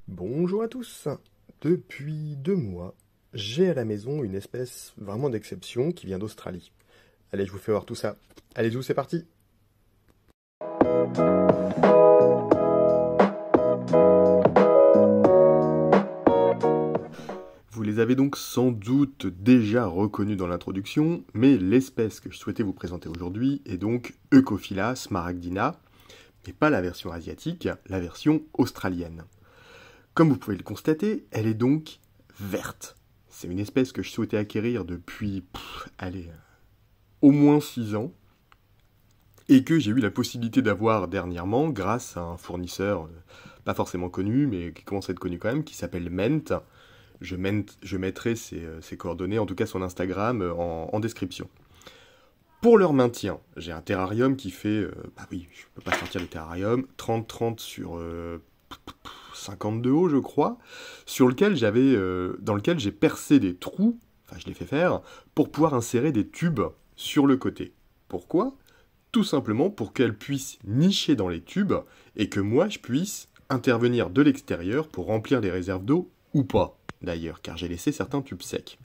Bonjour à tous. Depuis 2 mois, j'ai à la maison une espèce vraiment d'exception qui vient d'Australie. Allez, je vous fais voir tout ça. Allez-y, c'est parti. Vous les avez donc sans doute déjà reconnus dans l'introduction, mais l'espèce que je souhaitais vous présenter aujourd'hui est donc Eucophila smaragdina, mais pas la version asiatique, la version australienne. Comme vous pouvez le constater, elle est donc verte. C'est une espèce que je souhaitais acquérir depuis, au moins 6 ans, et que j'ai eu la possibilité d'avoir dernièrement grâce à un fournisseur pas forcément connu, mais qui commence à être connu quand même, qui s'appelle Ment. Je mettrai ses coordonnées, en tout cas son Instagram, en description. Pour leur maintien, j'ai un terrarium qui fait, bah oui, je peux pas sortir le terrarium, 30-30 sur 52 haut, je crois, dans lequel j'ai percé des trous, enfin je l'ai fait faire, pour pouvoir insérer des tubes sur le côté. Pourquoi ? Tout simplement pour qu'elle puisse nicher dans les tubes et que moi je puisse intervenir de l'extérieur pour remplir les réserves d'eau ou pas, d'ailleurs, car j'ai laissé certains tubes secs.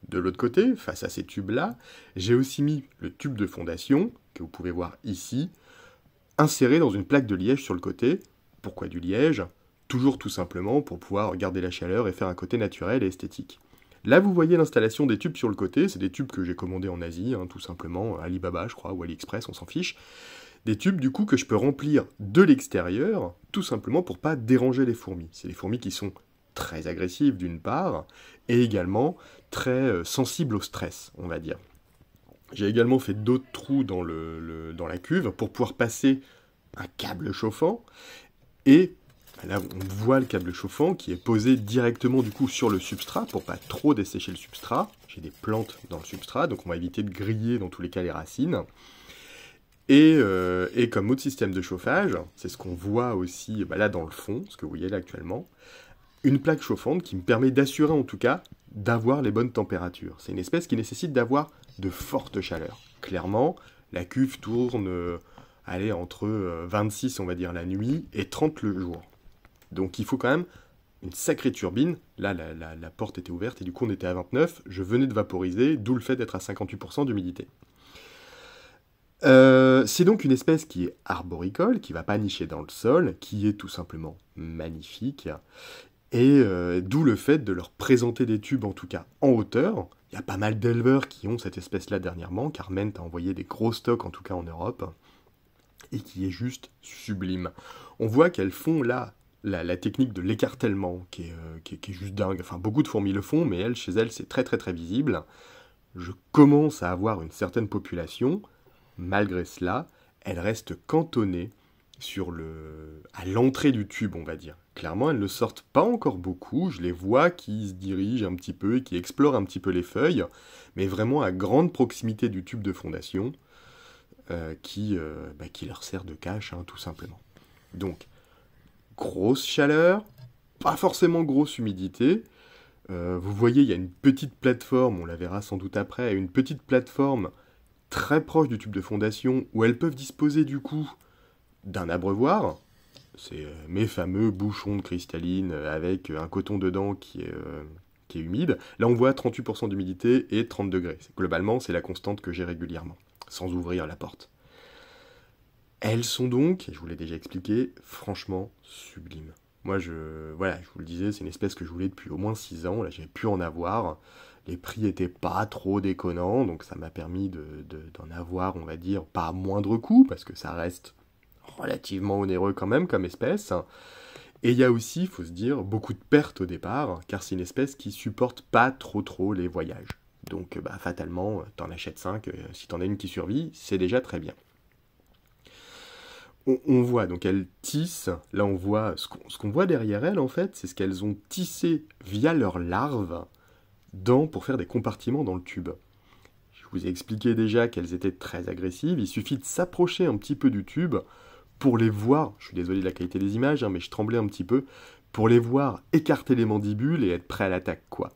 De l'autre côté, face à ces tubes-là, j'ai aussi mis le tube de fondation, que vous pouvez voir ici, inséré dans une plaque de liège sur le côté. Pourquoi du liège ? Toujours tout simplement pour pouvoir garder la chaleur et faire un côté naturel et esthétique. Là, vous voyez l'installation des tubes sur le côté, c'est des tubes que j'ai commandés en Asie, tout simplement, Alibaba je crois, ou AliExpress, on s'en fiche. Des tubes du coup que je peux remplir de l'extérieur, tout simplement pour pas déranger les fourmis. C'est des fourmis qui sont très agressives d'une part, et également très sensibles au stress, on va dire. J'ai également fait d'autres trous dans la cuve pour pouvoir passer un câble chauffant, et là on voit le câble chauffant qui est posé directement du coup sur le substrat pour pas trop dessécher le substrat. J'ai des plantes dans le substrat, donc on va éviter de griller dans tous les cas les racines. Et comme autre système de chauffage, c'est ce qu'on voit aussi là dans le fond, ce que vous voyez là actuellement, une plaque chauffante qui me permet d'assurer en tout cas d'avoir les bonnes températures. C'est une espèce qui nécessite d'avoir de fortes chaleurs. Clairement, la cuve tourne entre 26 on va dire la nuit et 30 le jour. Donc il faut quand même une sacrée turbine. Là, la porte était ouverte et du coup on était à 29. Je venais de vaporiser, d'où le fait d'être à 58% d'humidité. C'est donc une espèce qui est arboricole, qui ne va pas nicher dans le sol, qui est tout simplement magnifique. Et d'où le fait de leur présenter des tubes, en tout cas en hauteur. Il y a pas mal d'éleveurs qui ont cette espèce-là dernièrement, car Ment a envoyé des gros stocks, en tout cas en Europe, et qui est juste sublime. On voit qu'elles font là la technique de l'écartèlement, qui est juste dingue. Enfin, beaucoup de fourmis le font, mais elles, chez elles, c'est très très très visible. Je commence à avoir une certaine population. Malgré cela, elles restent cantonnées à l'entrée du tube, on va dire. Clairement, elles ne sortent pas encore beaucoup. Je les vois qui se dirigent un petit peu et qui explorent un petit peu les feuilles, mais vraiment à grande proximité du tube de fondation, qui leur sert de cache, tout simplement. Donc, grosse chaleur, pas forcément grosse humidité. Vous voyez, il y a une petite plateforme, on la verra sans doute après, une petite plateforme très proche du tube de fondation où elles peuvent disposer du coup d'un abreuvoir. C'est mes fameux bouchons de cristalline avec un coton dedans qui est humide. Là, on voit 38% d'humidité et 30 degrés. Globalement, c'est la constante que j'ai régulièrement, sans ouvrir la porte. Elles sont donc, et je vous l'ai déjà expliqué, franchement sublimes. Moi, je vous le disais, c'est une espèce que je voulais depuis au moins 6 ans. Là, j'ai pu en avoir. Les prix étaient pas trop déconnants, donc ça m'a permis d'en avoir, on va dire, pas à moindre coût, parce que ça reste relativement onéreux quand même comme espèce. Et il y a aussi, il faut se dire, beaucoup de pertes au départ, car c'est une espèce qui supporte pas trop les voyages. Donc fatalement, t'en achètes 5, si t'en as une qui survit, c'est déjà très bien. On voit, donc elles tissent, là on voit, ce qu'on voit derrière elles en fait, c'est ce qu'elles ont tissé via leurs larves pour faire des compartiments dans le tube. Je vous ai expliqué déjà qu'elles étaient très agressives, il suffit de s'approcher un petit peu du tube pour les voir, je suis désolé de la qualité des images, mais je tremblais un petit peu, pour les voir écarter les mandibules et être prêts à l'attaque, quoi.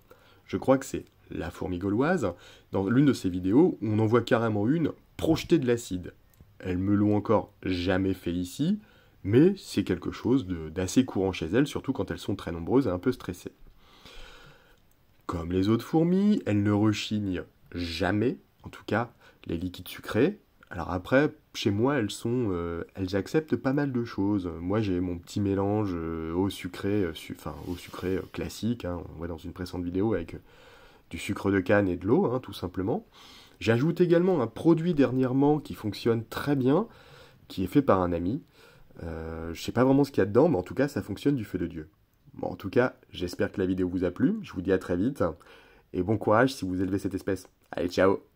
Je crois que c'est la fourmi gauloise, dans l'une de ses vidéos, où on en voit carrément une projeter de l'acide. Elles me l'ont encore jamais fait ici, mais c'est quelque chose d'assez courant chez elles, surtout quand elles sont très nombreuses et un peu stressées. Comme les autres fourmis, elles ne rechignent jamais, en tout cas les liquides sucrés. Alors après, chez moi, elles acceptent pas mal de choses. Moi, j'ai mon petit mélange au sucré, au sucré classique, hein, on voit dans une précédente vidéo avec du sucre de canne et de l'eau, hein, tout simplement. J'ajoute également un produit dernièrement qui fonctionne très bien, qui est fait par un ami. Je sais pas vraiment ce qu'il y a dedans, mais en tout cas, ça fonctionne du feu de Dieu. Bon, en tout cas, j'espère que la vidéo vous a plu. Je vous dis à très vite. Et bon courage si vous élevez cette espèce. Allez, ciao!